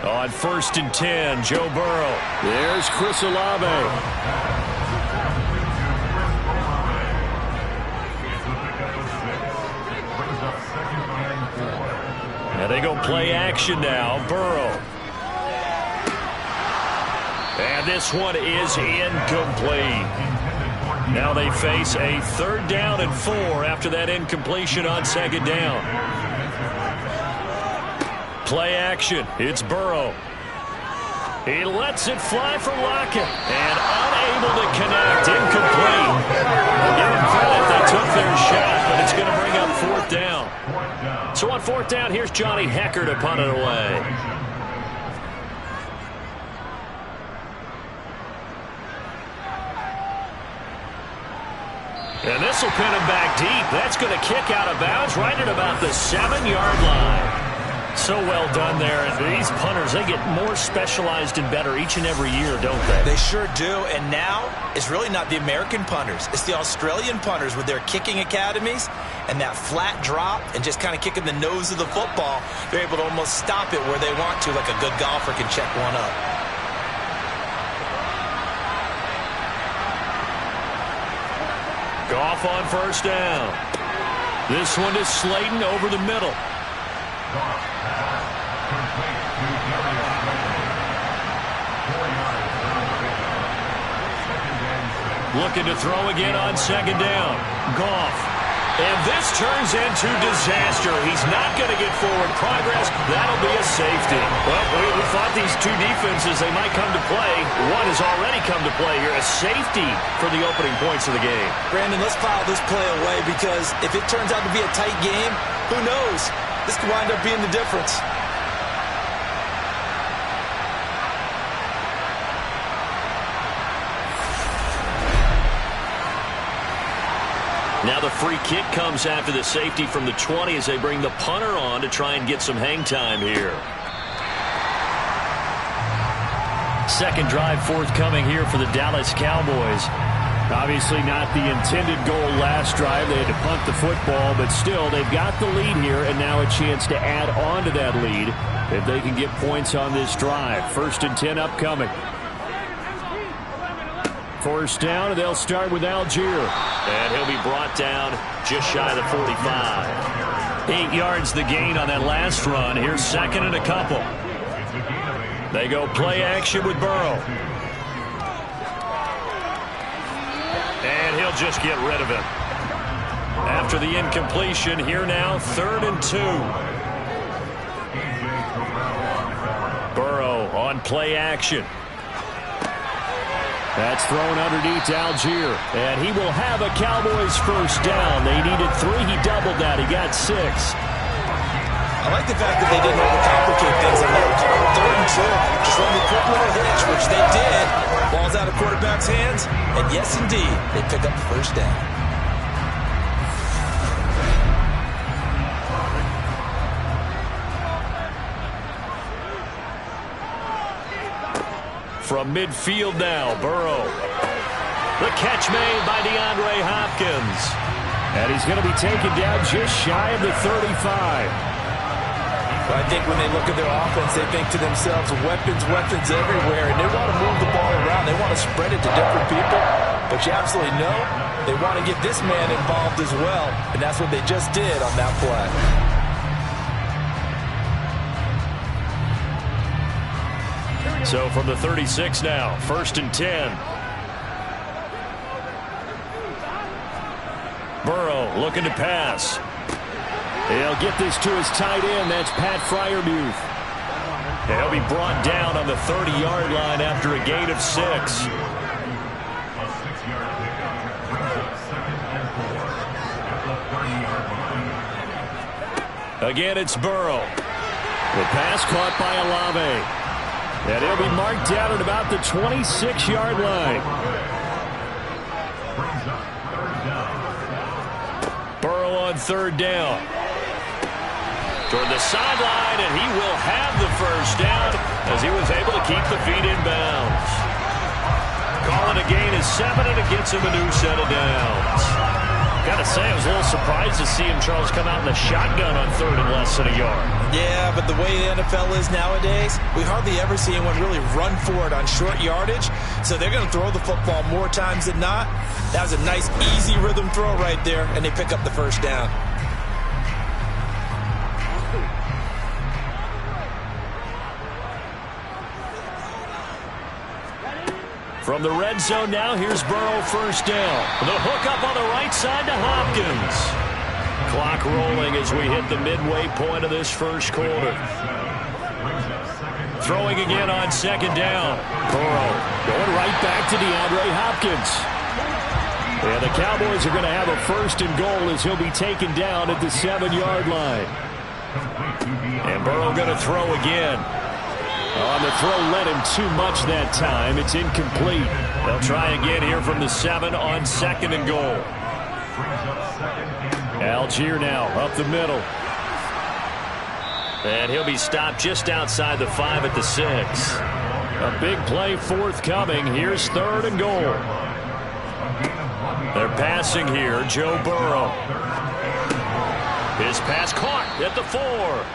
On 1st and 10, Joe Burrow. There's Chris Olave. Now they go play action now. Burrow. And this one is incomplete. Now they face a 3rd down and 4 after that incompletion on 2nd down. Play action. It's Burrow. He lets it fly for Lockett. And unable to connect. Incomplete. I'll give them credit. They took their shot, but it's going to bring up 4th down. So on 4th down, here's Johnny Hecker to punt it away. And this will pin him back deep. That's going to kick out of bounds right at about the 7-yard line. So well done there. And these punters, they get more specialized and better each and every year, don't they? They sure do. And now it's really not the American punters. It's the Australian punters with their kicking academies and that flat drop and just kind of kicking the nose of the football. They're able to almost stop it where they want to, like a good golfer can check one up. Goff on 1st down. This one is Slayton over the middle. Looking to throw again on 2nd down. Goff. And this turns into disaster. He's not going to get forward progress. That'll be a safety. Well, we thought these two defenses, they might come to play. One has already come to play here. A safety for the opening points of the game. Brandon, let's file this play away because if it turns out to be a tight game, who knows? This could wind up being the difference. Now the free kick comes after the safety from the 20 as they bring the punter on to try and get some hang time here. 2nd drive forthcoming here for the Dallas Cowboys. Obviously not the intended goal last drive. They had to punt the football, but still they've got the lead here and now a chance to add on to that lead if they can get points on this drive. 1st and 10 upcoming. 1st down, and they'll start with Algier. And he'll be brought down just shy of the 45. 8 yards the gain on that last run. Here's 2nd and a couple. They go play action with Burrow. And he'll just get rid of it. After the incompletion, here now, 3rd and 2. Burrow on play action. That's thrown underneath to Algier. And he will have a Cowboys 1st down. They needed 3. He doubled that. He got 6. I like the fact that they didn't overcomplicate things. I never called it 3rd and 2. Just run the quick little hitch, which they did. Ball's out of quarterback's hands. And yes, indeed, they pick up the 1st down. From midfield now, Burrow. The catch made by DeAndre Hopkins. And he's going to be taken down just shy of the 35. But I think when they look at their offense, they think to themselves, weapons everywhere, and they want to move the ball around. They want to spread it to different people. But you absolutely know they want to get this man involved as well, and that's what they just did on that play. So from the 36 now, 1st and 10. Burrow looking to pass. He'll get this to his tight end. That's Pat Freiermuth. He'll be brought down on the 30-yard line after a gain of 6. Again, it's Burrow. The pass caught by Olave. And he'll be marked down at about the 26-yard line. Burrow on 3rd down. Toward the sideline, and he will have the 1st down as he was able to keep the feet in bounds. Calling a gain of 7, and it gets him a new set of downs. Got to say, I was a little surprised to see him, Charles, come out in the shotgun on third and less than a yard. Yeah, but the way the NFL is nowadays, we hardly ever see anyone really run for it on short yardage. So they're going to throw the football more times than not. That was a nice, easy rhythm throw right there, and they pick up the first down. From the red zone now, here's Burrow, first down. The hook up on the right side to Hopkins. Clock rolling as we hit the midway point of this first quarter. Throwing again on second down. Burrow going right back to DeAndre Hopkins. And the Cowboys are going to have a first and goal as he'll be taken down at the 7-yard line. And Burrow going to throw again. On the throw, led him too much that time. It's incomplete. They'll try again here from the 7 on second and goal. Algier now up the middle. And he'll be stopped just outside the 5 at the 6. A big play forthcoming. Here's third and goal. They're passing here. Joe Burrow. His pass caught at the 4.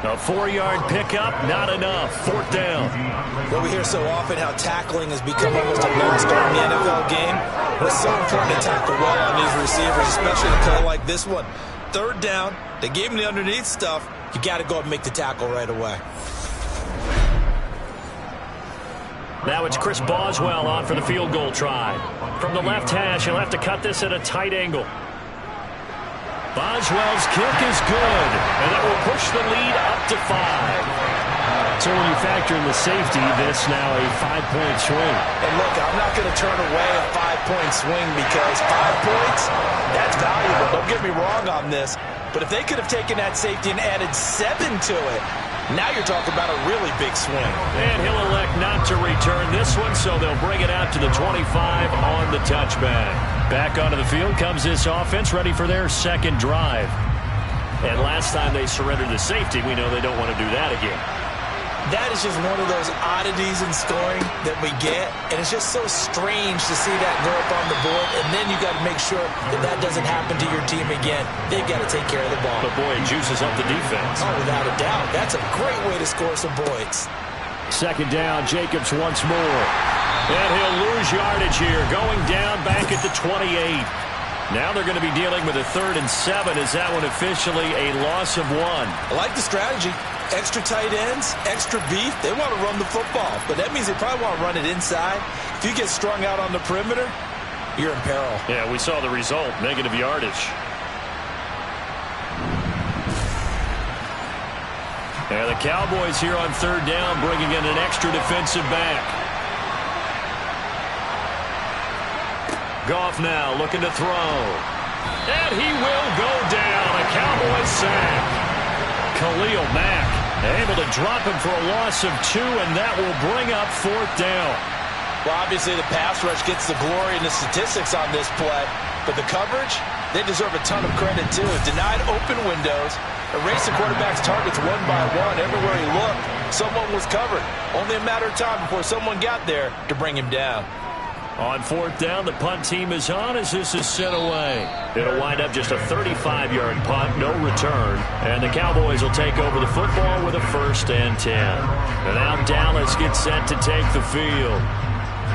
A 4-yard pickup, not enough. Fourth down. Well, we hear so often how tackling has become almost a lone star in the NFL game. But it's so important to tackle well on these receivers, especially in a play like this one. Third down, they gave him the underneath stuff. You got to go and make the tackle right away. Now it's Chris Boswell on for the field goal try. From the left hash, he'll have to cut this at a tight angle. Boswell's kick is good, and that will push the lead up to 5. So when you factor in the safety, this now a 5-point swing. And look, I'm not going to turn away a 5-point swing because 5 points, that's valuable. Don't get me wrong on this. But if they could have taken that safety and added 7 to it, now you're talking about a really big swing. And he'll elect not to return this one, so they'll bring it out to the 25 on the touchback. Back onto the field comes this offense, ready for their second drive. And last time they surrendered the safety, we know they don't want to do that again. That is just one of those oddities in scoring that we get, and it's just so strange to see that go up on the board, and then you got to make sure that that doesn't happen to your team again. They've got to take care of the ball. But boy, it juices up the defense. Oh, without a doubt. That's a great way to score some points. Second down, Jacobs once more. And he'll lose yardage here, going down back at the 28. Now they're going to be dealing with a 3rd and 7. Is that one officially a loss of 1? I like the strategy. Extra tight ends, extra beef. They want to run the football, but that means they probably want to run it inside. If you get strung out on the perimeter, you're in peril. Yeah, we saw the result, negative yardage. And the Cowboys here on 3rd down, bringing in an extra defensive back. Goff now looking to throw. And he will go down. A Cowboys sack. Khalil Mack able to drop him for a loss of 2, and that will bring up 4th down. Well, obviously the pass rush gets the glory and the statistics on this play, but the coverage, they deserve a ton of credit too. Denied open windows, erased the quarterback's targets one by one. Everywhere he looked, someone was covered. Only a matter of time before someone got there to bring him down. On 4th down, the punt team is on as this is sent away. It'll wind up just a 35-yard punt, no return. And the Cowboys will take over the football with a 1st and 10. And now Dallas gets set to take the field.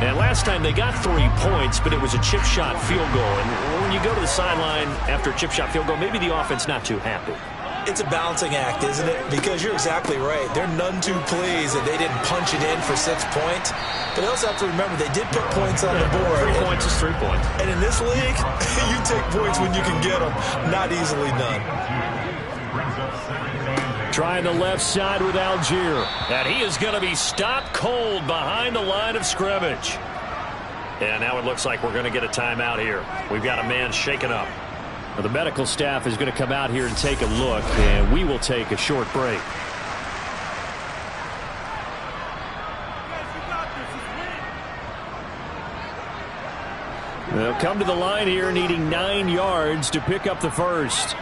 And last time they got 3 points, but it was a chip shot field goal. And when you go to the sideline after a chip shot field goal, maybe the offense not too happy. It's a balancing act, isn't it? Because you're exactly right. They're none too pleased that they didn't punch it in for 6 points. But they also have to remember they did put points on the board. 3 points is 3 points. And in this league, you take points when you can get them. Not easily done. Trying the left side with Algier. And he is going to be stopped cold behind the line of scrimmage. And now it looks like we're going to get a timeout here. We've got a man shaken up. Well, the medical staff is going to come out here and take a look, and we will take a short break. They'll come to the line here needing 9 yards to pick up the first.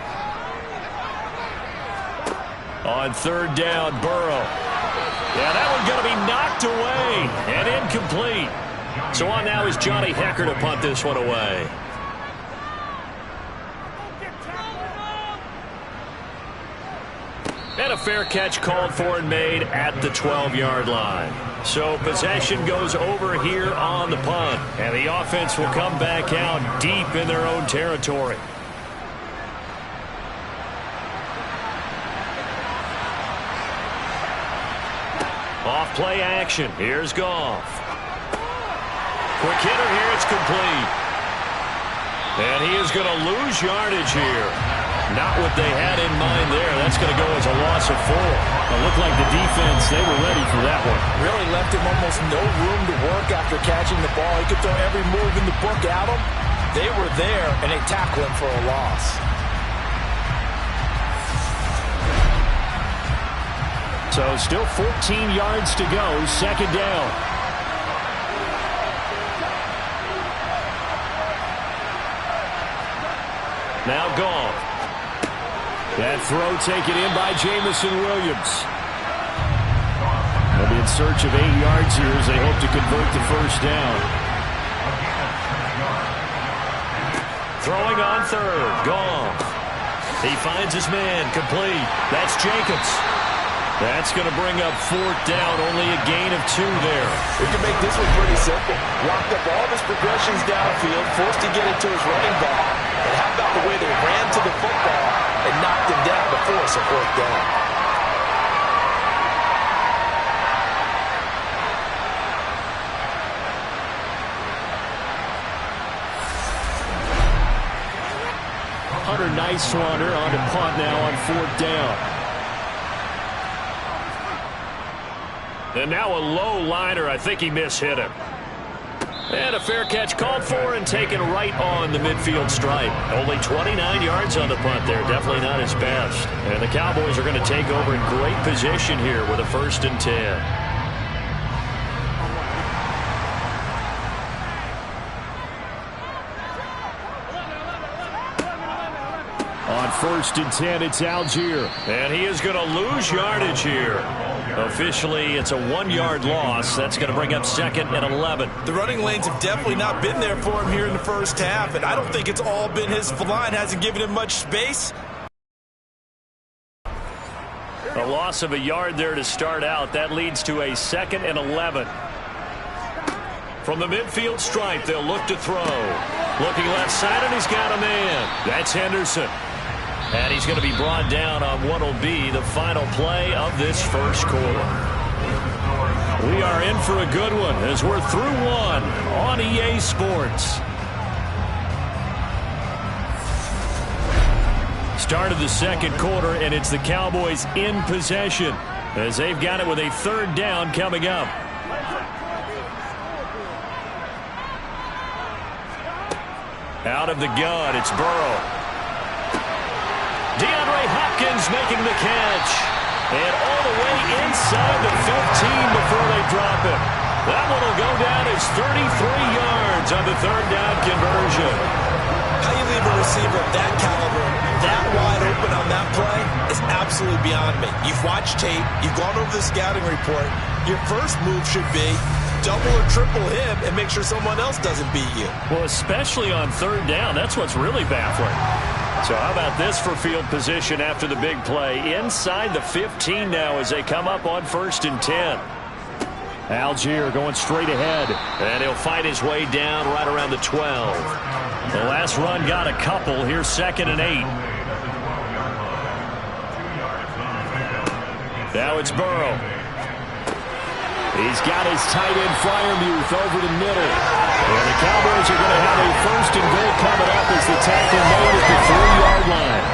On 3rd down, Burrow. Yeah, that one's going to be knocked away and incomplete. So on now is Johnny Hecker to punt this one away. a fair catch called for and made at the 12-yard line. So possession goes over here on the punt. And the offense will come back out deep in their own territory. Off play action. Here's Goff. Quick hitter here. It's complete. And he is going to lose yardage here. Not what they had in mind there. That's going to go as a loss of 4. It looked like the defense, they were ready for that one. Really left him almost no room to work after catching the ball. He could throw every move in the book at him. They were there, and they tackled him for a loss. So still 14 yards to go, second down. Now Goff. That throw taken in by Jamison Williams. They'll be in search of 8 yards here as they hope to convert the first down. Throwing on third. Goff. He finds his man. Complete. That's Jacobs. That's going to bring up fourth down. Only a gain of 2 there. We can make this one pretty simple. Locked up all of his progressions downfield, forced to get it to his running back. And how about the way they ran to the football and knocked him down to force a fourth down? Hunter Nice-Swander on to punt now on fourth down. And now a low liner. I think he mishit him. And a fair catch called for and taken right on the midfield stripe. Only 29 yards on the punt there. Definitely not his best. And the Cowboys are going to take over in great position here with a 1st and 10. On 1st and 10, it's Algier. And he is going to lose yardage here. Officially, it's a 1-yard loss. That's going to bring up 2nd and 11. The running lanes have definitely not been there for him here in the first half, and I don't think it's all been his line. Hasn't given him much space. A loss of a yard there to start out. That leads to a 2nd and 11. From the midfield stripe, they'll look to throw. Looking left side, and he's got a man. That's Henderson. And he's going to be brought down on what will be the final play of this first quarter. We are in for a good one as we're through one on EA Sports. Start of the second quarter, and it's the Cowboys in possession as they've got it with a 3rd down coming up. Out of the gun, it's Burrow. DeAndre Hopkins making the catch. And all the way inside the 15 before they drop him. That one will go down as 33 yards on the 3rd down conversion. How you leave a receiver of that caliber that wide open on that play is absolutely beyond me. You've watched tape. You've gone over the scouting report. Your first move should be double or triple him and make sure someone else doesn't beat you. Well, especially on 3rd down. That's what's really baffling. So how about this for field position after the big play? Inside the 15 now as they come up on 1st and 10. Algier going straight ahead. And he'll fight his way down right around the 12. The last run got a couple. Here's 2nd and 8. Now it's Burrow. He's got his tight end Freiermuth over the middle. And the Cowboys are going to have a 1st and goal coming up as the tackle made at the 3-yard line.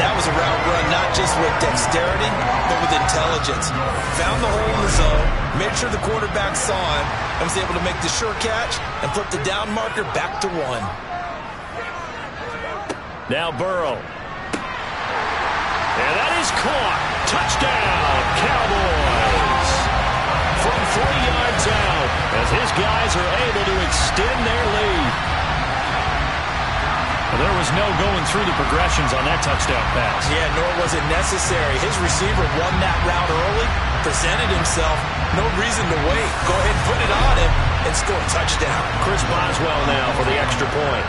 That was a route run not just with dexterity, but with intelligence. Found the hole in the zone, made sure the quarterback saw him, and was able to make the sure catch and flip the down marker back to 1. Now Burrow. And that is caught. Touchdown, Cowboys. From 3 yards out as his guys are able to extend their lead. Well, there was no going through the progressions on that touchdown pass. Yeah, nor was it necessary. His receiver won that route early, presented himself, no reason to wait. Go ahead and put it on him and score a touchdown. Chris Boswell now for the extra point.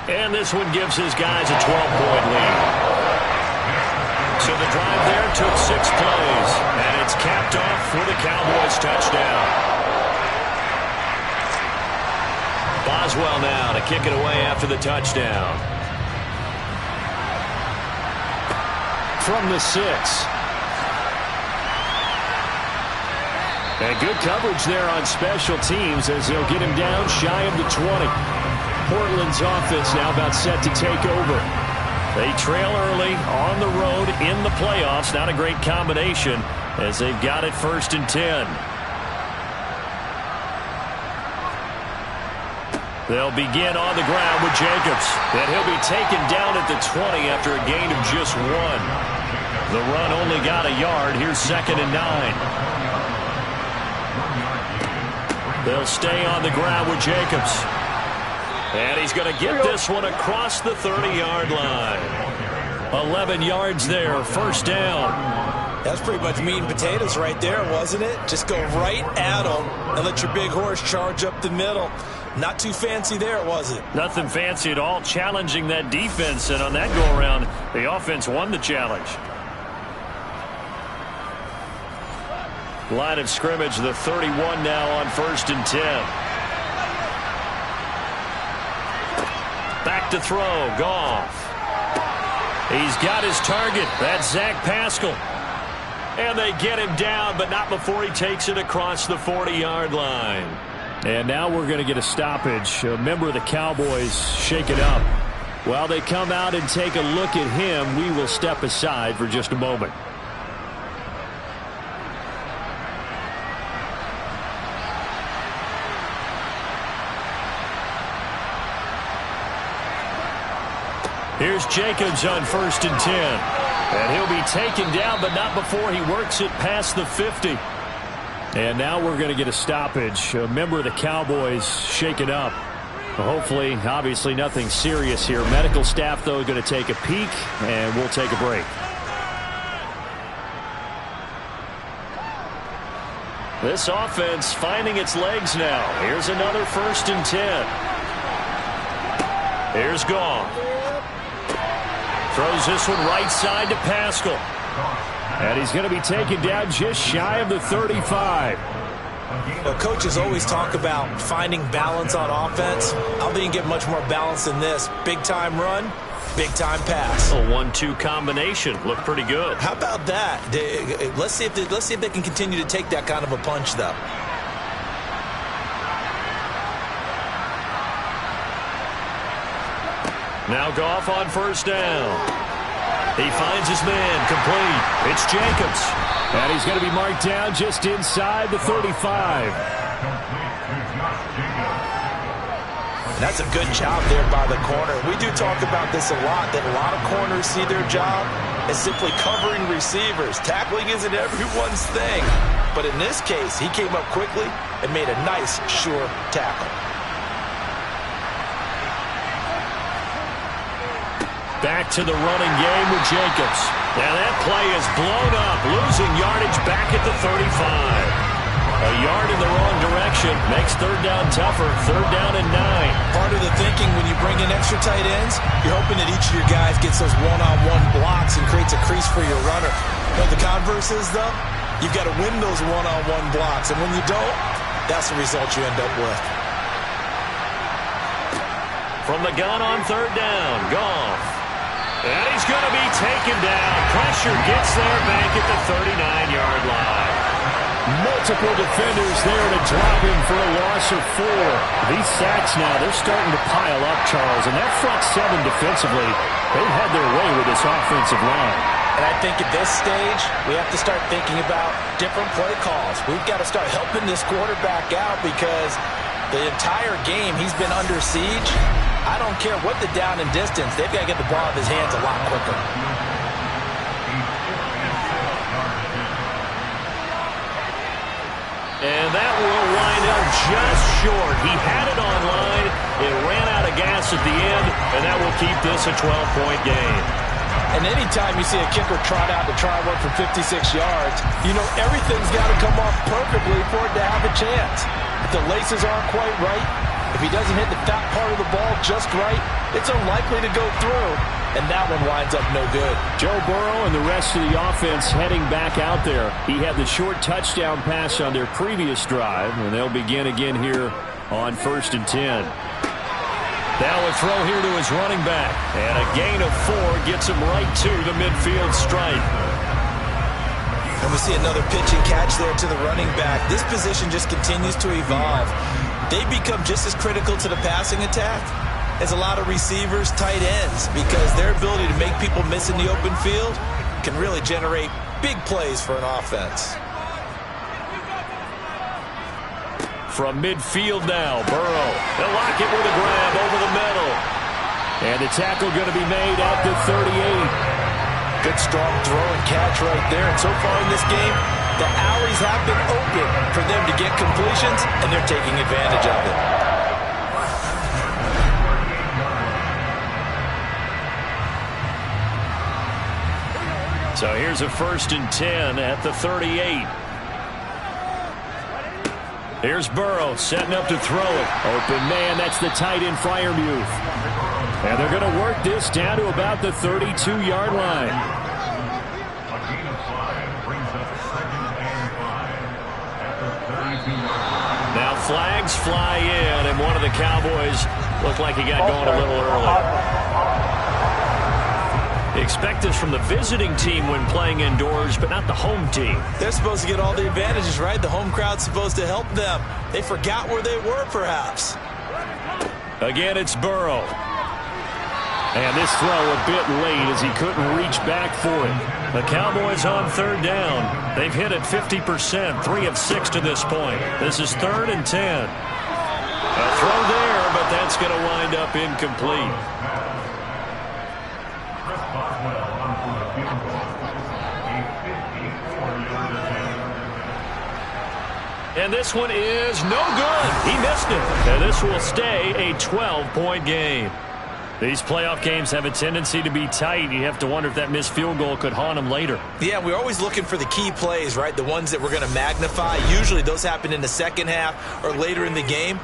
And this one gives his guys a 12-point lead. So the drive there took 6 plays, and it's capped off for the Cowboys touchdown. Boswell now to kick it away after the touchdown. From the 6. And good coverage there on special teams as they'll get him down shy of the 20. Portland's offense now about set to take over. They trail early on the road in the playoffs. Not a great combination as they've got it 1st and 10. They'll begin on the ground with Jacobs. And he'll be taken down at the 20 after a gain of just 1. The run only got a yard. Here's 2nd and 9. They'll stay on the ground with Jacobs. And he's going to get this one across the 30-yard line. 11 yards there, 1st down. That's pretty much meat and potatoes right there, wasn't it? Just go right at him and let your big horse charge up the middle. Not too fancy there, was it? Nothing fancy at all, challenging that defense. And on that go-around, the offense won the challenge. Line of scrimmage, the 31 now on 1st and 10. Back to throw, Goff. He's got his target. That's Zach Pascal. And they get him down, but not before he takes it across the 40-yard line. And now we're going to get a stoppage. A member of the Cowboys shaken up. While they come out and take a look at him, we will step aside for just a moment. Here's Jacobs on 1st and 10. And he'll be taken down, but not before he works it past the 50. And now we're going to get a stoppage. A member of the Cowboys shaken up. Hopefully, obviously nothing serious here. Medical staff, though, going to take a peek, and we'll take a break. This offense finding its legs now. Here's another 1st and 10. Here's Goff. Throws this one right side to Pascal. And he's going to be taken down just shy of the 35. Well, coaches always talk about finding balance on offense. I don't think you can get much more balance than this. Big-time run, big-time pass. A 1-2 combination. Looked pretty good. How about that? Let's see if they can continue to take that kind of a punch, though. Now Goff on 1st down. He finds his man, complete. It's Jacobs. And he's going to be marked down just inside the 35. That's a good job there by the corner. We do talk about this a lot, that a lot of corners see their job as simply covering receivers. Tackling isn't everyone's thing. But in this case, he came up quickly and made a nice, sure tackle. Back to the running game with Jacobs. Now that play is blown up, losing yardage back at the 35. A yard in the wrong direction makes 3rd down tougher. 3rd down and 9. Part of the thinking when you bring in extra tight ends, you're hoping that each of your guys gets those one-on-one blocks and creates a crease for your runner. But the converse is, though, you've got to win those one-on-one blocks. And when you don't, that's the result you end up with. From the gun on 3rd down, Goff. And he's going to be taken down. Pressure gets there back at the 39-yard line. Multiple defenders there to drop him for a loss of 4. These sacks now, they're starting to pile up, Charles. And that front 7 defensively, they've had their way with this offensive line. And I think at this stage, we have to start thinking about different play calls. We've got to start helping this quarterback out because the entire game he's been under siege. I don't care what the down and distance. They've got to get the ball out of his hands a lot quicker. And that will wind up just short. He had it on line. It ran out of gas at the end, and that will keep this a 12-point game. And anytime you see a kicker trot out to try one from 56 yards, you know everything's got to come off perfectly for it to have a chance. If the laces aren't quite right, If he doesn't hit the fat part of the ball just right, it's unlikely to go through. And that one winds up no good. Joe Burrow and the rest of the offense heading back out there. He had the short touchdown pass on their previous drive, and they'll begin again here on 1st and 10. Now a throw here to his running back. And a gain of 4 gets him right to the midfield stripe. And we see another pitch and catch there to the running back. This position just continues to evolve. They become just as critical to the passing attack as a lot of receivers, tight ends, because their ability to make people miss in the open field can really generate big plays for an offense. From midfield now, Burrow. They'll lock it with a grab over the middle. And the tackle going to be made at the 38. Good strong throw and catch right there. And so far in this game, the alleys have been open for them to get completions, and they're taking advantage of it. So here's a 1st and 10 at the 38. Here's Burrow setting up to throw it. Open man, that's the tight end Freiermuth. And they're going to work this down to about the 32-yard line. Now flags fly in, and one of the Cowboys looked like he got going a little early. Expect this from the visiting team when playing indoors, but not the home team. They're supposed to get all the advantages, right? The home crowd's supposed to help them. They forgot where they were, perhaps. Again, it's Burrow. And this throw a bit late as he couldn't reach back for it. The Cowboys on 3rd down. They've hit it 50%, 3 of 6 to this point. This is 3rd and 10. A throw there, but that's going to wind up incomplete. And this one is no good. He missed it. And this will stay a 12-point game. These playoff games have a tendency to be tight. You have to wonder if that missed field goal could haunt them later. Yeah, we're always looking for the key plays, right? The ones that we're going to magnify. Usually those happen in the second half or later in the game.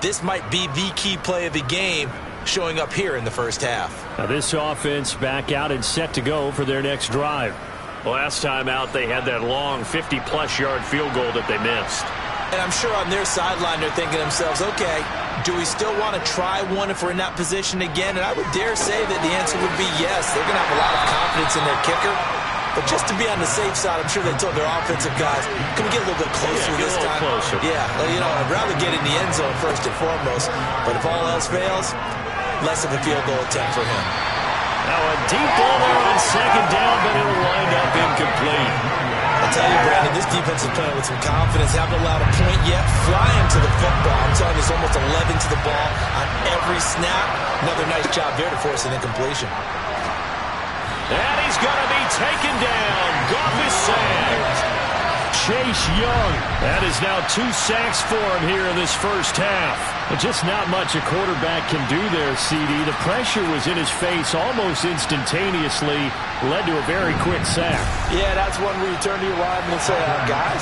This might be the key play of the game showing up here in the first half. Now this offense back out and set to go for their next drive. Last time out, they had that long 50-plus yard field goal that they missed. And I'm sure on their sideline they're thinking to themselves, okay, do we still want to try one if we're in that position again? And I would dare say that the answer would be yes. They're going to have a lot of confidence in their kicker. But just to be on the safe side, I'm sure they told their offensive guys, can we get a little bit closer this time? Closer. Yeah, well, you know, I'd rather get in the end zone first and foremost. But if all else fails, less of a field goal attempt for him. Now a deep ball there on 2nd down, but it'll wind up incomplete. I'll tell you, Brandon, this defense is playing with some confidence. Haven't allowed a point yet. Flying to the football. I'm telling you, it's almost 11 to the ball on every snap. Another nice job there to force an incompletion. And he's going to be taken down. Goff is sacked. Chase Young. That is now 2 sacks for him here in this first half. But just not much a quarterback can do there, CD. The pressure was in his face almost instantaneously. Led to a very quick sack. Yeah, that's one where you turn to your lineman and say, guys,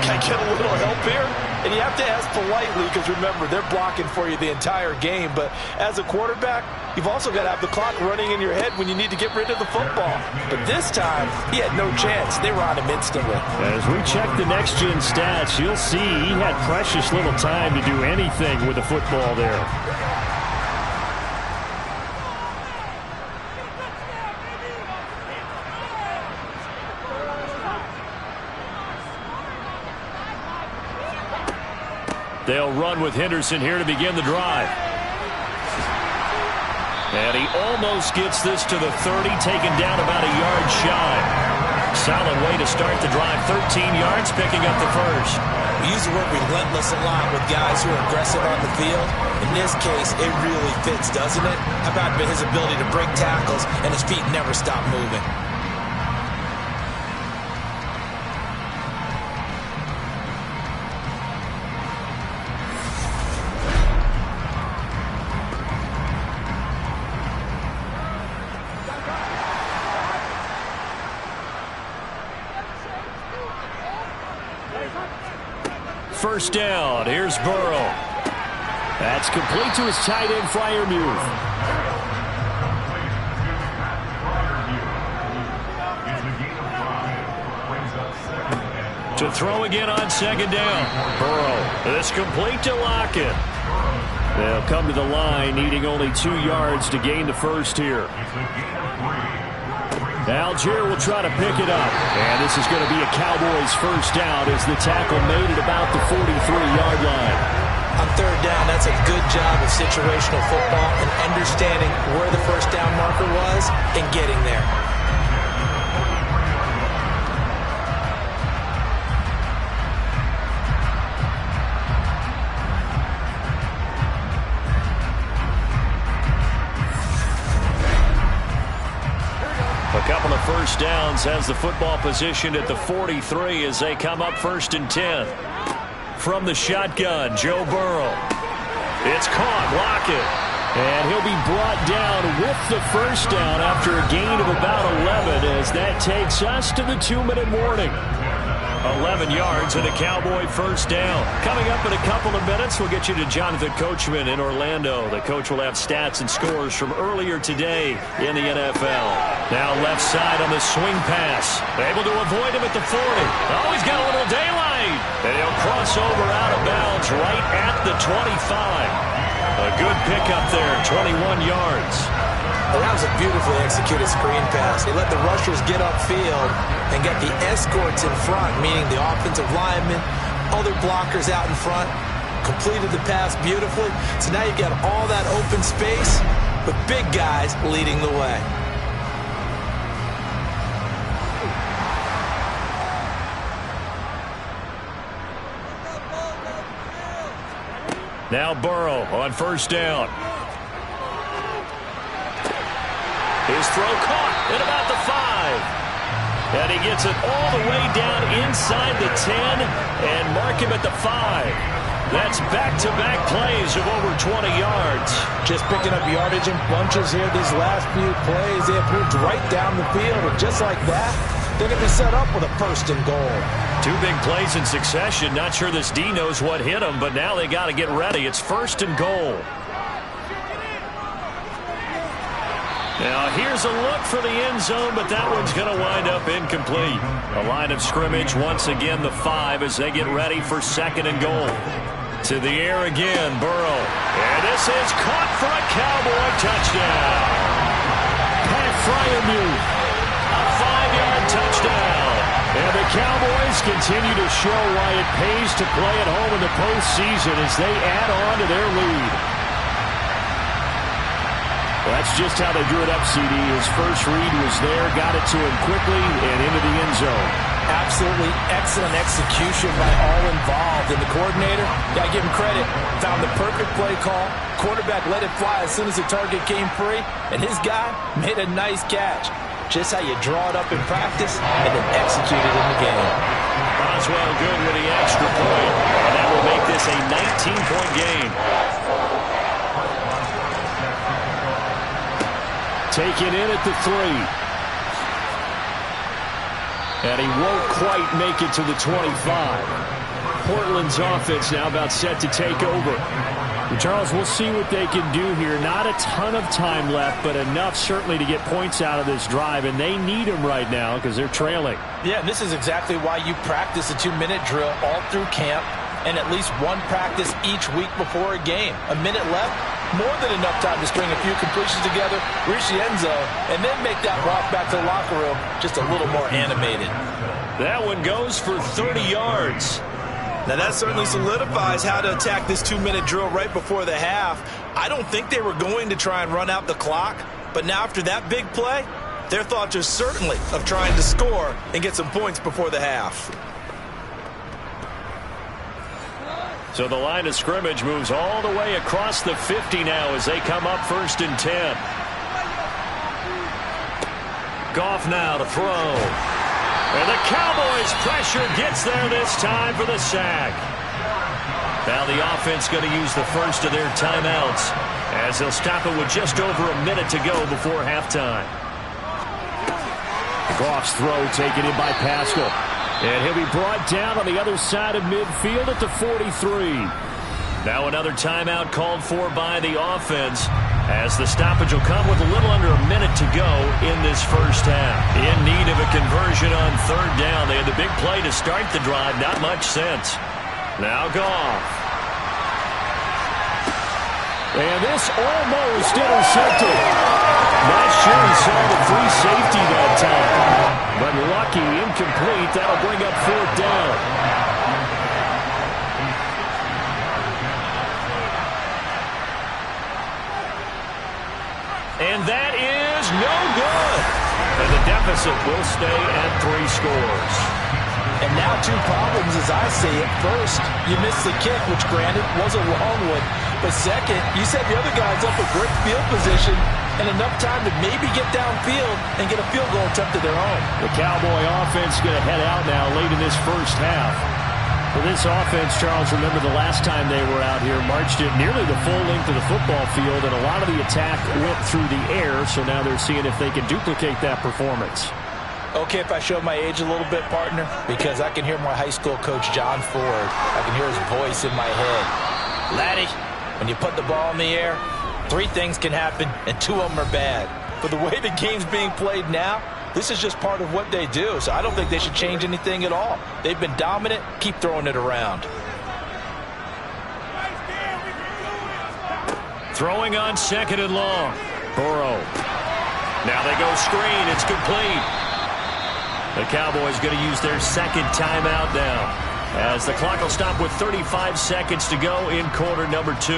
can I get a little help here? And you have to ask politely because, remember, they're blocking for you the entire game. But as a quarterback, you've also got to have the clock running in your head when you need to get rid of the football. But this time, he had no chance. They were on him instantly. As we check the next-gen stats, you'll see he had precious little time to do anything with the football there. They'll run with Henderson here to begin the drive. And he almost gets this to the 30, taken down about a yard shy. Solid way to start the drive. 13 yards, picking up the first. We use the word relentless a lot with guys who are aggressive on the field. In this case, it really fits, doesn't it? How about his ability to break tackles and his feet never stop moving? First down. Here's Burrow. That's complete to his tight end, Freiermuth. To throw again on second down. Burrow. This complete to Lockett. They'll come to the line, needing only 2 yards to gain the first here. Algier will try to pick it up. And this is going to be a Cowboys first down as the tackle made it about the 43-yard line. On third down, that's a good job of situational football and understanding where the first down marker was and getting there. A couple of first downs has the football positioned at the 43 as they come up 1st and 10. From the shotgun, Joe Burrow. It's caught, Lockett. And he'll be brought down with the first down after a gain of about 11 as that takes us to the 2-minute warning. 11 yards and a Cowboy first down. Coming up in a couple of minutes, we'll get you to Jonathan Coachman in Orlando. The coach will have stats and scores from earlier today in the NFL. Now left side on the swing pass. Able to avoid him at the 40. Oh, he's got a little daylight. And he'll cross over out of bounds right at the 25. A good pickup there, 21 yards. Well, that was a beautifully executed screen pass. They let the rushers get upfield and get the escorts in front, meaning the offensive linemen, other blockers out in front, completed the pass beautifully. So now you've got all that open space with big guys leading the way. Now Burrow on first down. His throw caught at about the 5. And he gets it all the way down inside the 10 and mark him at the 5. That's back-to-back plays of over 20 yards. Just picking up yardage in bunches here these last few plays. They have moved right down the field, and just like that, they're going to be set up with a 1st and goal. 2 big plays in succession. Not sure this D knows what hit him, but now they got to get ready. It's 1st and goal. Now here's a look for the end zone, but that one's going to wind up incomplete. A line of scrimmage, once again the 5 as they get ready for 2nd and goal. To the air again, Burrow. And this is caught for a Cowboy touchdown. Pat Freiermuth, a 5-yard touchdown. And the Cowboys continue to show why it pays to play at home in the postseason as they add on to their lead. That's just how they drew it up, CD. His first read was there, got it to him quickly, and into the end zone. Absolutely excellent execution by all involved. And the coordinator, got to give him credit, found the perfect play call. Quarterback let it fly as soon as the target came free, and his guy made a nice catch. Just how you draw it up in practice and then execute it in the game. Boswell good with the extra point, and that will make this a 19-point game. Taken in at the 3. And he won't quite make it to the 25. Portland's offense now about set to take over. And Charles, we'll see what they can do here. Not a ton of time left, but enough certainly to get points out of this drive, and they need them right now because they're trailing. Yeah, and this is exactly why you practice a 2-minute drill all through camp and at least one practice each week before a game. A minute left, more than enough time to string a few completions together, reach the end zone, and then make that walk back to the locker room just a little more animated. That one goes for 30 yards. Now that certainly solidifies how to attack this 2-minute drill right before the half. I don't think they were going to try and run out the clock, but now after that big play, their thoughts are certainly of trying to score and get some points before the half. So the line of scrimmage moves all the way across the 50 now as they come up 1st and 10. Goff now to throw. And the Cowboys' pressure gets there this time for the sack. Now the offense going to use the first of their timeouts as they'll stop it with just over a minute to go before halftime. Goff's throw taken in by Pascal. And he'll be brought down on the other side of midfield at the 43. Now another timeout called for by the offense, as the stoppage will come with a little under a minute to go in this first half. In need of a conversion on third down. They had the big play to start the drive. Not much sense. Now Goff. And this almost intercepted. Not sure he saw the free safety that time. But lucky, incomplete. That'll bring up fourth down. And that is no good. And the deficit will stay at 3 scores. And now 2 problems as I see it. First, you missed the kick, which granted was a long one. But second, you set the other guys up with great field position and enough time to maybe get downfield and get a field goal attempt of their own. The Cowboy offense is going to head out now late in this first half. For this offense, Charles, remember the last time they were out here, marched it nearly the full length of the football field, and a lot of the attack went through the air, so now they're seeing if they can duplicate that performance. Okay, if I show my age a little bit, partner, because I can hear my high school coach, John Ford. I can hear his voice in my head. Laddie, when you put the ball in the air, 3 things can happen, and 2 of them are bad. But the way the game's being played now, this is just part of what they do, so I don't think they should change anything at all. They've been dominant. Keep throwing it around. Throwing on second and long. Burrow. Now they go screen. It's complete. The Cowboys going to use their second timeout now, as the clock will stop with 35 seconds to go in quarter number 2.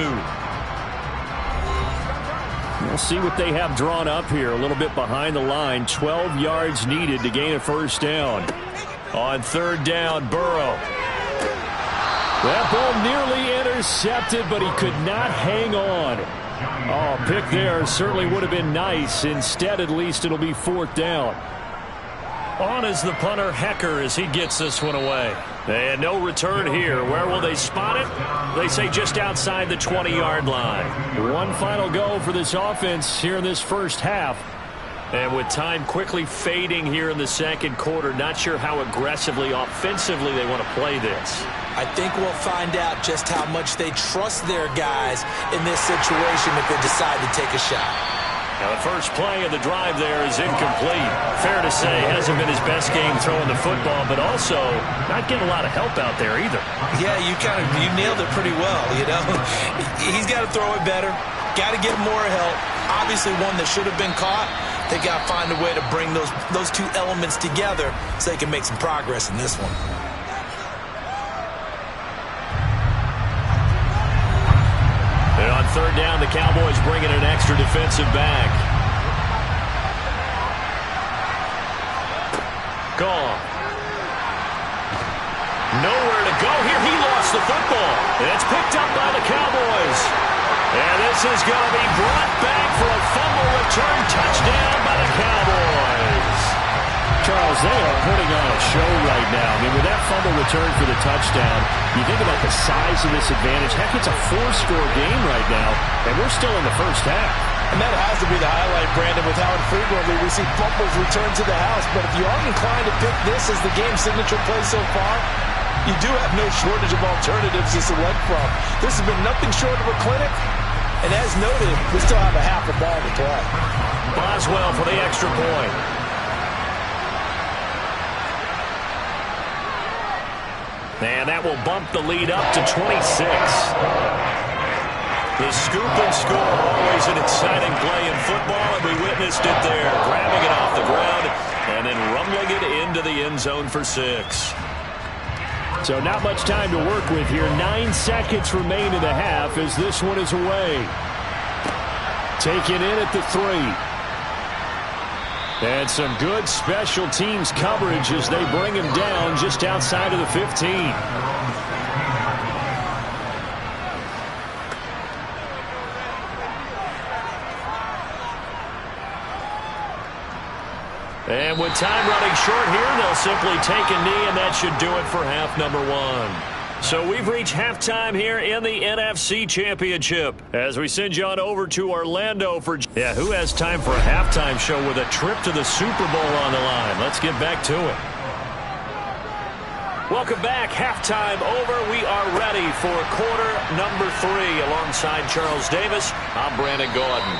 We'll see what they have drawn up here. A little bit behind the line. 12 yards needed to gain a first down. On third down, Burrow. That ball nearly intercepted, but he could not hang on. Oh, pick there certainly would have been nice. Instead, at least, it'll be fourth down. On is the punter, Hecker, as he gets this one away. And no return here. Where will they spot it? They say just outside the 20-yard line. One final go for this offense here in this first half. And with time quickly fading here in the second quarter, not sure how aggressively, offensively they want to play this. I think we'll find out just how much they trust their guys in this situation if they decide to take a shot. Now, the first play of the drive there is incomplete. Fair to say, hasn't been his best game throwing the football, but also not getting a lot of help out there either. Yeah, you nailed it pretty well, you know. He's got to throw it better, got to get more help. Obviously one that should have been caught. They got to find a way to bring those 2 elements together so they can make some progress in this one. And on third down, the Cowboys bring in an extra defensive back. Gone. Nowhere to go here. He lost the football. And it's picked up by the Cowboys. And this is going to be brought back for a fumble return touchdown by the Cowboys. Charles, they are putting on a show right now. I mean, with that fumble return for the touchdown, you think about the size of this advantage. Heck, it's a 4-score game right now, and we're still in the first half. And that has to be the highlight, Brandon, with how infrequently we see fumbles return to the house. But if you are inclined to pick this as the game signature play so far, you do have no shortage of alternatives to select from. This has been nothing short of a clinic. And as noted, we still have a half a ball to play. Boswell for the extra point. And that will bump the lead up to 26. The scoop and score, always an exciting play in football, and we witnessed it there, grabbing it off the ground and then rumbling it into the end zone for 6. So not much time to work with here. 9 seconds remain in the half as this one is away. Taken in at the 3. And some good special teams coverage as they bring him down just outside of the 15. And with time running short here, they'll simply take a knee, and that should do it for half number 1. So we've reached halftime here in the NFC Championship as we send you on over to Orlando for... Yeah, who has time for a halftime show with a trip to the Super Bowl on the line? Let's get back to it. Welcome back. Halftime over. We are ready for quarter number 3. Alongside Charles Davis, I'm Brandon Gaudin.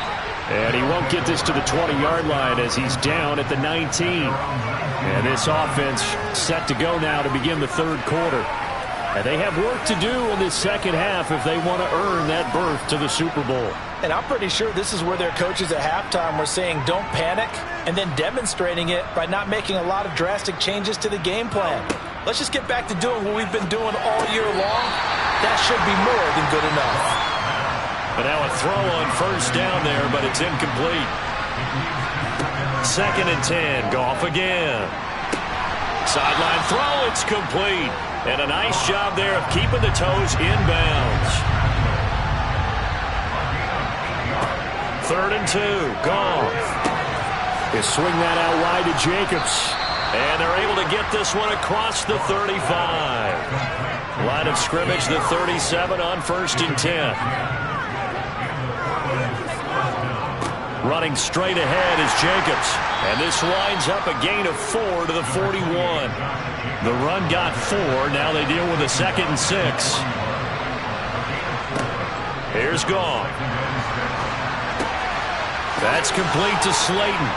And he won't get this to the 20-yard line as he's down at the 19. And this offense set to go now to begin the third quarter. And they have work to do in this second half if they want to earn that berth to the Super Bowl. And I'm pretty sure this is where their coaches at halftime were saying don't panic, and then demonstrating it by not making a lot of drastic changes to the game plan. Let's just get back to doing what we've been doing all year long. That should be more than good enough. But now a throw on first down there, but it's incomplete. 2nd and 10. Goff again. Sideline throw. It's complete. And a nice job there of keeping the toes inbounds. 3rd and 2. Goff. They swing that out wide to Jacobs. And they're able to get this one across the 35. Line of scrimmage, the 37 on 1st and 10. Running straight ahead is Jacobs. And this winds up a gain of 4 to the 41. The run got 4. Now they deal with a 2nd and 6. Here's Goff. That's complete to Slayton.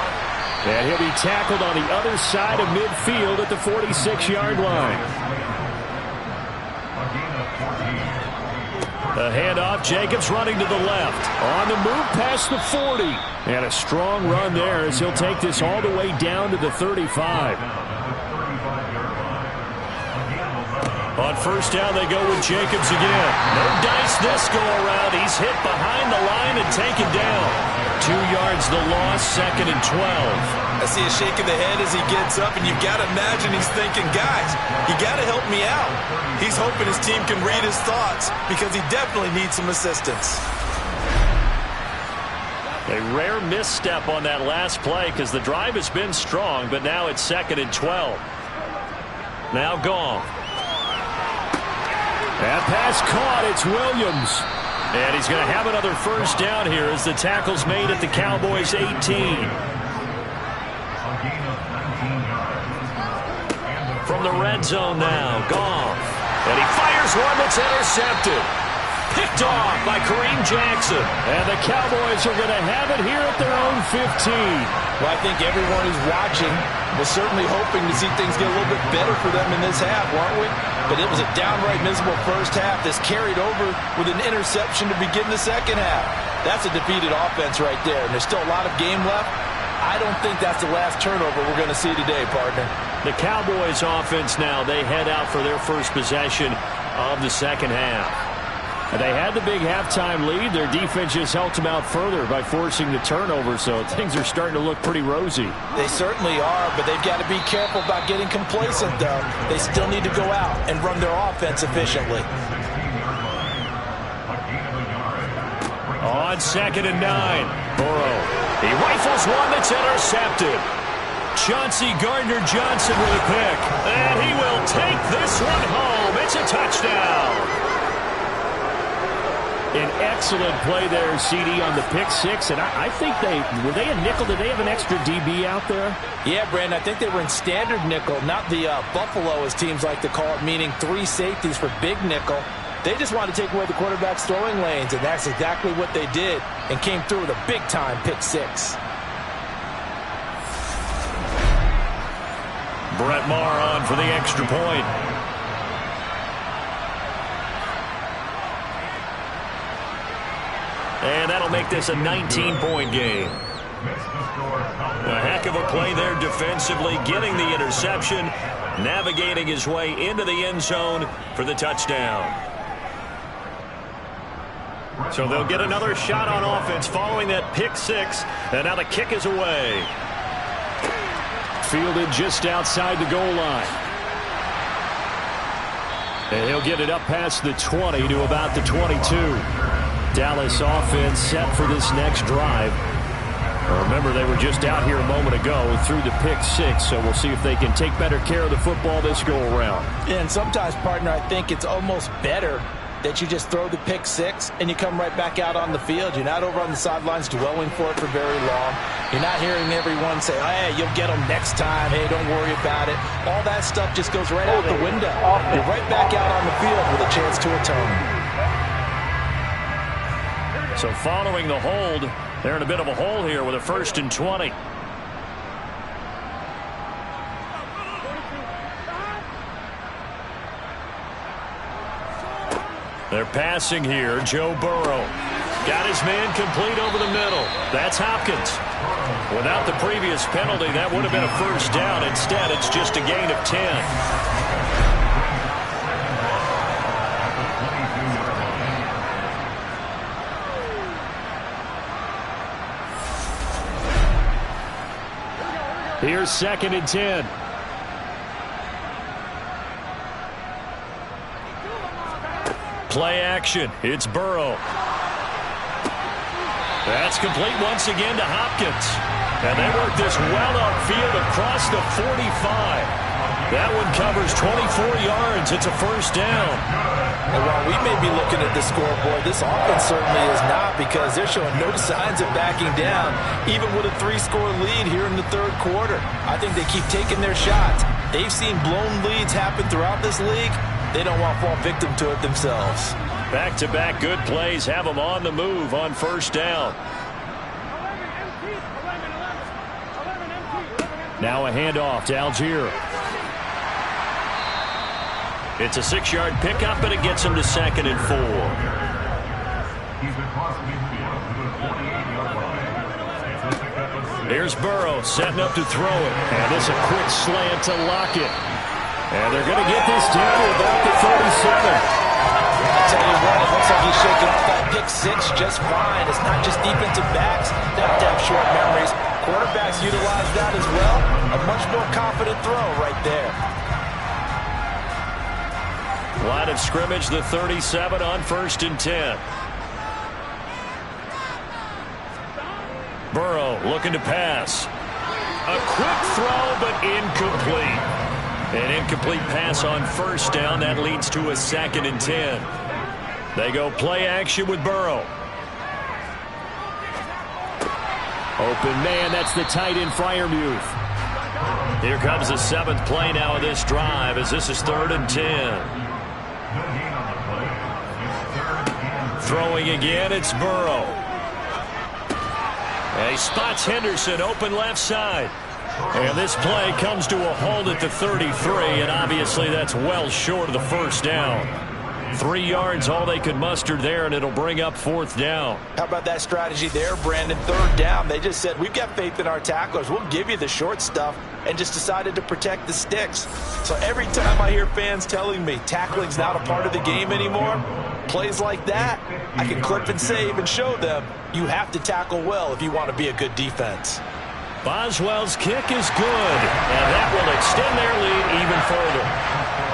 And he'll be tackled on the other side of midfield at the 46-yard line. The handoff, Jacobs running to the left. On the move past the 40. And a strong run there as he'll take this all the way down to the 35. On first down, they go with Jacobs again. No dice this go around. He's hit behind the line and taken down. 2 yards the loss, 2nd and 12. I see a shake of the head as he gets up, and you've got to imagine he's thinking, guys, you got to help me out. He's hoping his team can read his thoughts because he definitely needs some assistance. A rare misstep on that last play because the drive has been strong, but now it's 2nd and 12. Now Goff. That pass caught. It's Williams. And he's going to have another first down here as the tackle's made at the Cowboys' 18. From the red zone now, Goff. And he fires one that's intercepted. Picked off by Kareem Jackson. And the Cowboys are going to have it here at their own 15. Well, I think everyone who's watching was certainly hoping to see things get a little bit better for them in this half, weren't we? But it was a downright miserable first half. This carried over with an interception to begin the second half. That's a defeated offense right there, and there's still a lot of game left. I don't think that's the last turnover we're going to see today, partner. The Cowboys offense now, they head out for their first possession of the second half. They had the big halftime lead. Their defense just helped them out further by forcing the turnover, so things are starting to look pretty rosy. They certainly are, but they've got to be careful about getting complacent, though. They still need to go out and run their offense efficiently. On 2nd and 9, Burrow. He rifles one that's intercepted. Chauncey Gardner-Johnson with a pick. And he will take this one home. It's a touchdown. An excellent play there, CD, on the pick six. And I think were they a nickel? Did they have an extra DB out there? Yeah, Brandon, I think they were in standard nickel, not the Buffalo, as teams like to call it, meaning 3 safeties for big nickel. They just wanted to take away the quarterback's throwing lanes, and that's exactly what they did, and came through with a big-time pick six. Brett Maher on for the extra point. And that'll make this a 19-point game. A heck of a play there defensively, getting the interception, navigating his way into the end zone for the touchdown. So they'll get another shot on offense following that pick six, and now the kick is away. Fielded just outside the goal line. And he'll get it up past the 20 to about the 22. Dallas offense set for this next drive. Remember, they were just out here a moment ago through the pick six, so we'll see if they can take better care of the football this go-around. And sometimes, partner, I think it's almost better that you just throw the pick six and you come right back out on the field. You're not over on the sidelines dwelling for it for very long. You're not hearing everyone say, hey, you'll get them next time. Hey, don't worry about it. All that stuff just goes right out the window. You're right back out on the field with a chance to atone. So following the hold, they're in a bit of a hole here with a 1st and 20. They're passing here. Joe Burrow got his man complete over the middle. That's Hopkins. Without the previous penalty, that would have been a 1st down. Instead, it's just a gain of 10. Here's 2nd and 10. Play action. It's Burrow. That's complete once again to Hopkins. And they work this well upfield across the 45. That one covers 24 yards. It's a 1st down. And while we may be looking at the scoreboard, this offense certainly is not, because they're showing no signs of backing down, even with a 3-score lead here in the 3rd quarter. I think they keep taking their shots. They've seen blown leads happen throughout this league. They don't want to fall victim to it themselves. Back-to-back good plays have them on the move on 1st down. Now a handoff to Algier. It's a 6-yard pickup, and it gets him to 2nd and 4. Here's Burrow setting up to throw it. And this a quick slant to Lockett. And they're going to get this down to about the 37. I tell you what, it looks like he's shaking off that pick six just fine. It's not just defensive backs that have to have short memories. Quarterbacks utilize that as well. A much more confident throw right there. Line of scrimmage, the 37 on 1st and 10. Burrow looking to pass. A quick throw, but incomplete. An incomplete pass on 1st down. That leads to a 2nd and 10. They go play action with Burrow. Open man, that's the tight end Freiermuth. Here comes the 7th play now of this drive, as this is 3rd and 10. Throwing again, it's Burrow. And he spots Henderson open left side. And this play comes to a halt at the 33, and obviously that's well short of the 1st down. 3 yards all they could muster there, and it'll bring up 4th down. How about that strategy there, Brandon? 3rd down. They just said, we've got faith in our tacklers. We'll give you the short stuff, and just decided to protect the sticks. So every time I hear fans telling me tackling's not a part of the game anymore, plays like that, I can clip and save and show them you have to tackle well if you want to be a good defense. Boswell's kick is good, and that will extend their lead even further.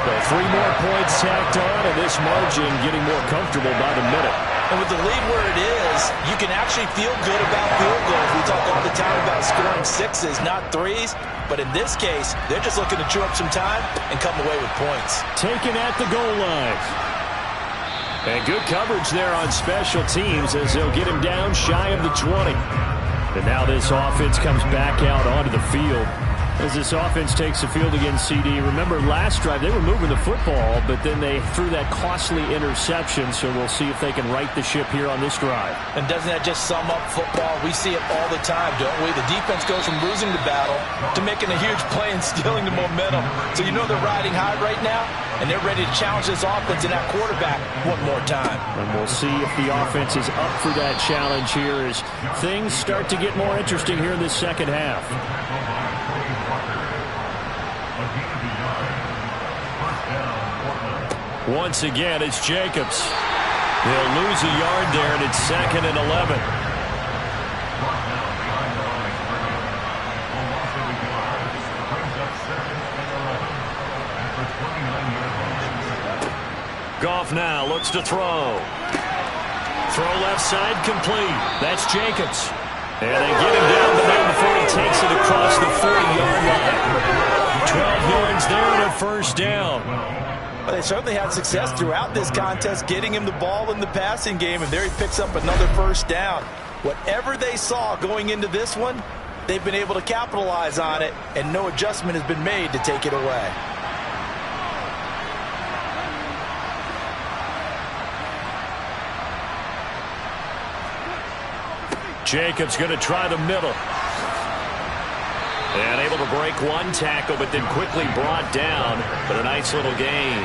So 3 more points tacked on, and this margin getting more comfortable by the minute. And with the lead where it is, you can actually feel good about field goals. We talk all the time about scoring 6s, not 3s. But in this case, they're just looking to chew up some time and come away with points. Taken at the goal line. And good coverage there on special teams as they'll get him down shy of the 20. And now this offense comes back out onto the field. As this offense takes the field against CD. Remember last drive they were moving the football, but then they threw that costly interception, so we'll see if they can right the ship here on this drive. And doesn't that just sum up football? We see it all the time, don't we? The defense goes from losing the battle to making a huge play and stealing the momentum. So you know they're riding high right now, and they're ready to challenge this offense and that quarterback one more time. And we'll see if the offense is up for that challenge here as things start to get more interesting here in this 2nd half. Once again, it's Jacobs. He'll lose a yard there, and it's 2nd and 11. Goff now looks to throw. Throw left side complete. That's Jacobs. And they get him down the middle before he takes it across the 40-yard line. 12 yards there and a 1st down. Well, they certainly had success throughout this contest, getting him the ball in the passing game, and there he picks up another first down. Whatever they saw going into this one, they've been able to capitalize on it, and no adjustment has been made to take it away. Jacobs going to try the middle. And able to break one tackle, but then quickly brought down. But a nice little gain.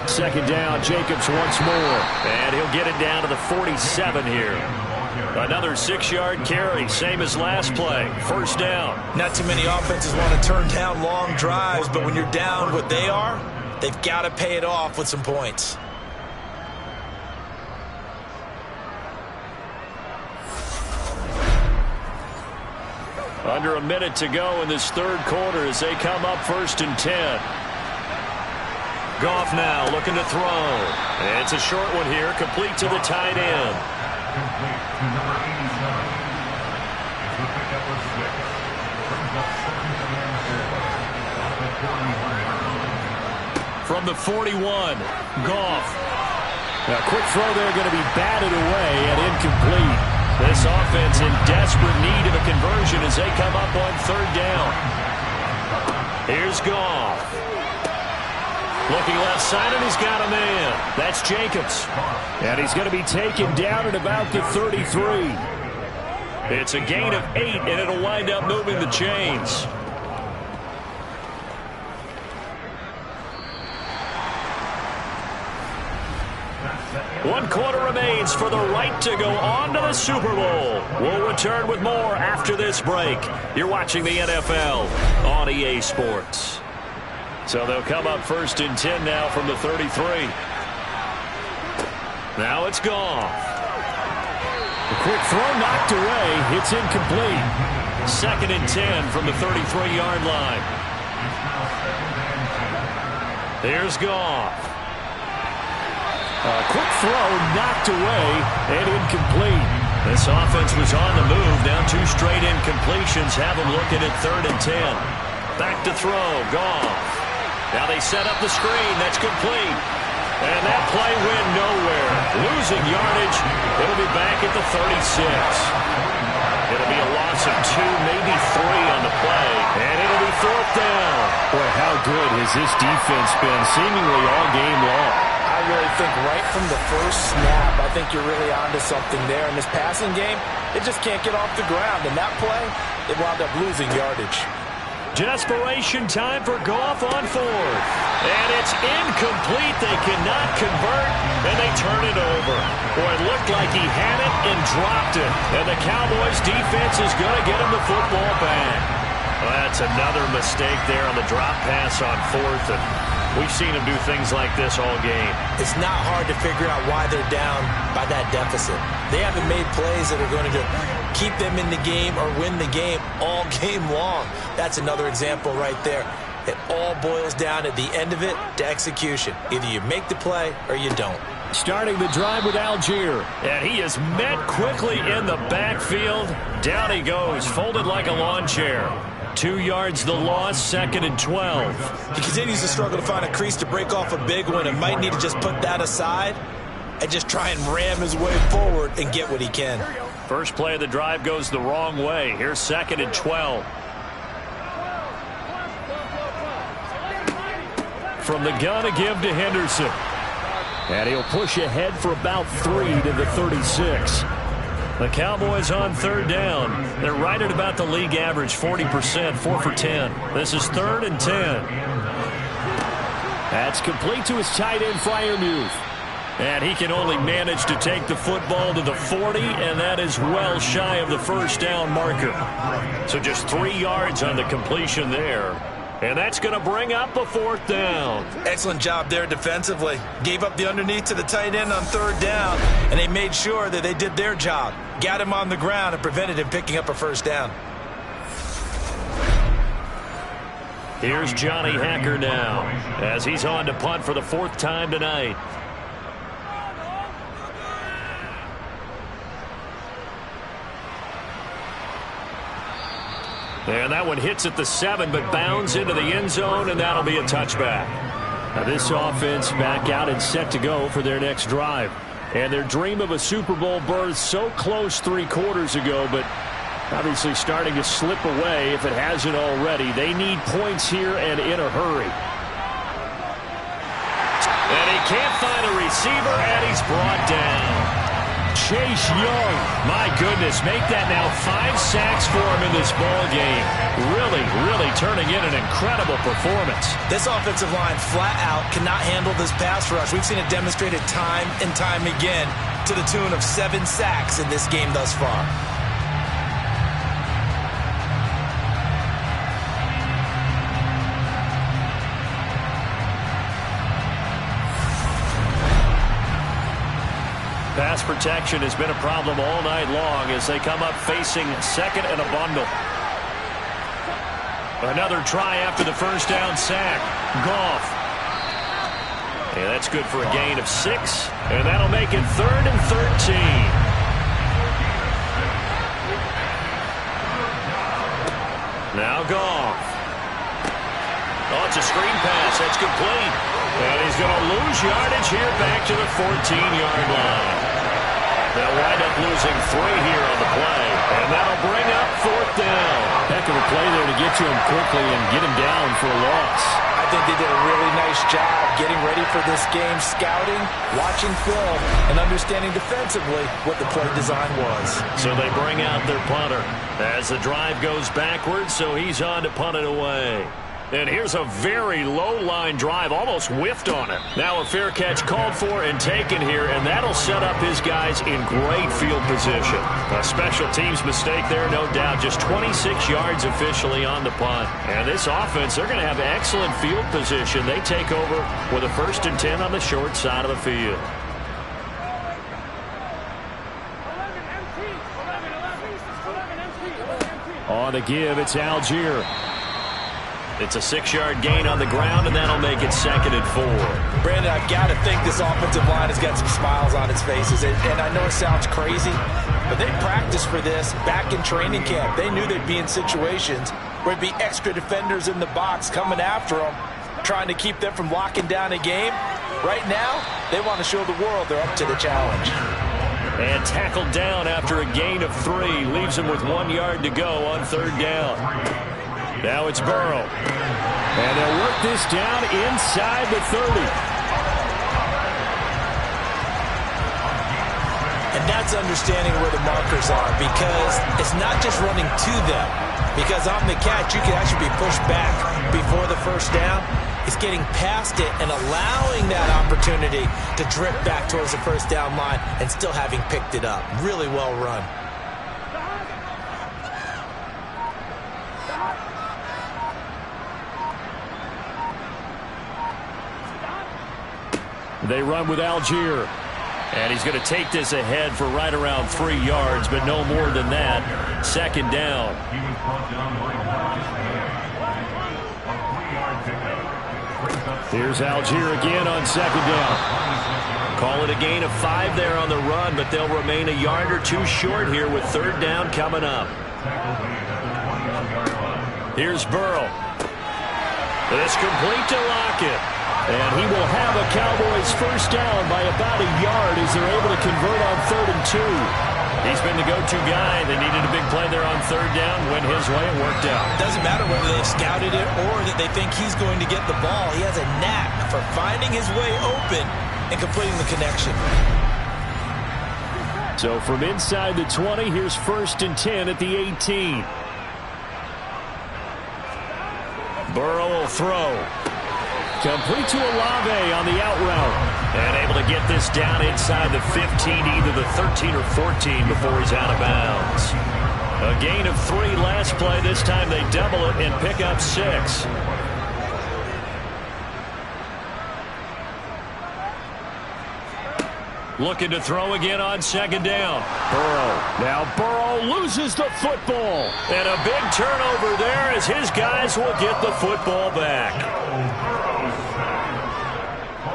Second down, Jacobs once more. And he'll get it down to the 47 here. Another 6-yard carry, same as last play. First down. Not too many offenses want to turn down long drives, but when you're down what they are, they've got to pay it off with some points. Under a minute to go in this third quarter as they come up 1st and 10. Goff now looking to throw. And it's a short one here, complete to the tight end. From the 41, Goff. A quick throw there going to be batted away and incomplete. This offense in desperate need of a conversion as they come up on 3rd down. Here's Goff. Looking left side, and he's got a man. That's Jacobs. And he's going to be taken down at about the 33. It's a gain of 8, and it'll wind up moving the chains. One quarter remains for the right to go on to the Super Bowl. We'll return with more after this break. You're watching the NFL on EA Sports. So they'll come up 1st and 10 now from the 33. Now it's Goff. A quick throw knocked away. It's incomplete. 2nd and 10 from the 33-yard line. Here's Goff. A quick throw knocked away and incomplete. This offense was on the move. Now 2 straight incompletions have them looking at 3rd and 10. Back to throw. Goff. Now they set up the screen. That's complete. And that play went nowhere. Losing yardage. It'll be back at the 36. It'll be a loss of 2, maybe 3 on the play. And it'll be 4th down. Boy, how good has this defense been seemingly all game long. I really think right from the first snap, I think you're really onto something there. In this passing game, it just can't get off the ground. And that play, it wound up losing yardage. Desperation time for Goff on 4th. And it's incomplete. They cannot convert, and they turn it over. Boy, it looked like he had it and dropped it. And the Cowboys defense is going to get him the football back. Well, that's another mistake there on the drop pass on 4th. And we've seen him do things like this all game. It's not hard to figure out why they're down by that deficit. They haven't made plays that are going to keep them in the game or win the game all game long. That's another example right there. It all boils down at the end of it to execution. Either you make the play or you don't. Starting the drive with Algier. And he is met quickly in the backfield. Down he goes, folded like a lawn chair. 2 yards the loss, 2nd and 12. He continues to struggle to find a crease to break off a big one and might need to just put that aside and just try and ram his way forward and get what he can. First play of the drive goes the wrong way. Here's 2nd and 12. From the gun, a give to Henderson. And he'll push ahead for about 3 to the 36. The Cowboys on 3rd down. They're right at about the league average, 40%, 4 for 10. This is 3rd and 10. That's complete to his tight end, Freiermuth. And he can only manage to take the football to the 40, and that is well shy of the first down marker. So just 3 yards on the completion there. And that's going to bring up a 4th down. Excellent job there defensively. Gave up the underneath to the tight end on 3rd down, and they made sure that they did their job. Got him on the ground and prevented him picking up a first down. Here's Johnny Hacker now as he's on to punt for the 4th time tonight. And that one hits at the 7, but bounds into the end zone, and that'll be a touchback. Now this offense back out and set to go for their next drive. And their dream of a Super Bowl berth so close 3 quarters ago, but obviously starting to slip away if it hasn't already. They need points here and in a hurry. And he can't find a receiver, and he's brought down. Chase Young. My goodness, make that now 5 sacks for him in this ball game. Really turning in an incredible performance. This offensive line flat out cannot handle this pass rush. We've seen it demonstrated time and time again to the tune of 7 sacks in this game thus far. Pass protection has been a problem all night long as they come up facing second and a bundle. Another try after the first down sack. Goff. Yeah, that's good for a gain of 6, and that'll make it 3rd and 13. Now Goff. Oh, it's a screen pass. That's complete. And he's going to lose yardage here back to the 14-yard line. They'll wind up losing 3 here on the play. And that'll bring up 4th down. Heck of a play there to get to him quickly and get him down for a loss. I think they did a really nice job getting ready for this game, scouting, watching film, and understanding defensively what the play design was. So they bring out their punter as the drive goes backwards, so he's on to punt it away. And here's a very low-line drive, almost whiffed on it. Now a fair catch called for and taken here, and that'll set up his guys in great field position. A special teams mistake there, no doubt. Just 26 yards officially on the punt. And this offense, they're going to have excellent field position. They take over with a 1st and 10 on the short side of the field. On the give, it's Algier. It's a 6-yard gain on the ground, and that'll make it 2nd and 4. Brandon, I've got to think this offensive line has got some smiles on its faces. And I know it sounds crazy, but they practiced for this back in training camp. They knew they'd be in situations where there'd be extra defenders in the box coming after them, trying to keep them from locking down a game. Right now, they want to show the world they're up to the challenge. And tackled down after a gain of 3. Leaves him with 1 yard to go on 3rd down. Now it's Burrow. And they'll work this down inside the 30. And that's understanding where the markers are, because it's not just running to them. Because on the catch, you can actually be pushed back before the 1st down. It's getting past it and allowing that opportunity to drip back towards the 1st down line and still having picked it up. Really well run. They run with Algier. And he's going to take this ahead for right around 3 yards, but no more than that. 2nd down. Here's Algier again on 2nd down. Call it a gain of 5 there on the run, but they'll remain a yard or 2 short here with 3rd down coming up. Here's Burrow. It's complete to Lockett. And he will have a Cowboys 1st down by about a yard as they're able to convert on 3rd and 2. He's been the go-to guy. They needed a big play there on 3rd down. Went his way. It worked out. Doesn't matter whether they've scouted it or that they think he's going to get the ball. He has a knack for finding his way open and completing the connection. So from inside the 20, here's 1st and 10 at the 18. Burrow will throw. Complete to Olave on the out route. And able to get this down inside the 15, either the 13 or 14 before he's out of bounds. A gain of 3 last play. This time they double it and pick up 6. Looking to throw again on 2nd down. Burrow. Now Burrow loses the football. And a big turnover there as his guys will get the football back.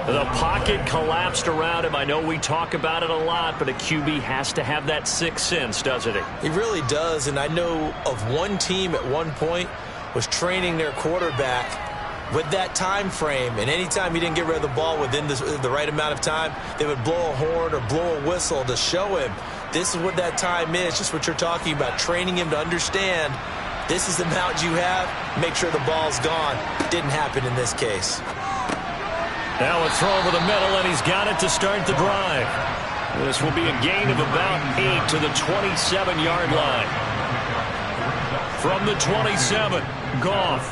The pocket collapsed around him. I know we talk about it a lot, but a QB has to have that sixth sense, doesn't he? He really does, and I know of one team at one point was training their quarterback with that time frame, and anytime he didn't get rid of the ball within the right amount of time, they would blow a horn or blow a whistle to show him this is what that time is, just what you're talking about, training him to understand this is the amount you have, make sure the ball's gone. Didn't happen in this case. Now a throw over the middle, and he's got it to start the drive. This will be a gain of about 8 to the 27-yard line. From the 27, Goff.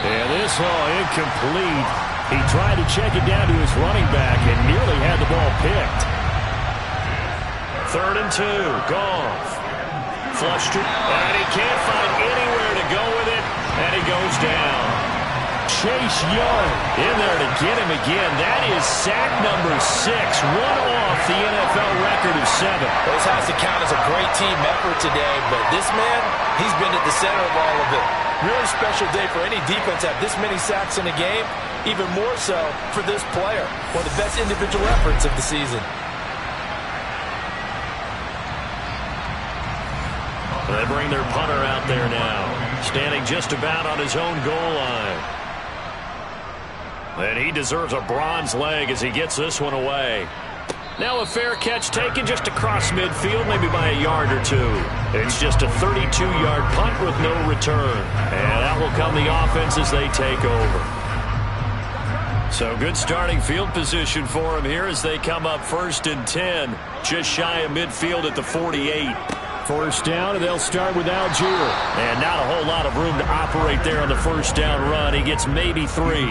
And this incomplete. He tried to check it down to his running back and nearly had the ball picked. 3rd and 2, Goff. Flushed it, and he can't find anywhere to go with it, and he goes down. Chase Young in there to get him again. That is sack number 6, one off the NFL record of 7. This has to count as a great team effort today, but this man, he's been at the center of all of it. Really special day for any defense to have this many sacks in a game, even more so for this player. One of the best individual efforts of the season. They bring their punter out there now, standing just about on his own goal line. And he deserves a bronze leg as he gets this one away. Now a fair catch taken just across midfield, maybe by a yard or two. It's just a 32-yard punt with no return. And out will come the offense as they take over. So good starting field position for him here as they come up 1st and 10. Just shy of midfield at the 48. 1st down, and they'll start with Algier. And not a whole lot of room to operate there on the 1st down run. He gets maybe 3.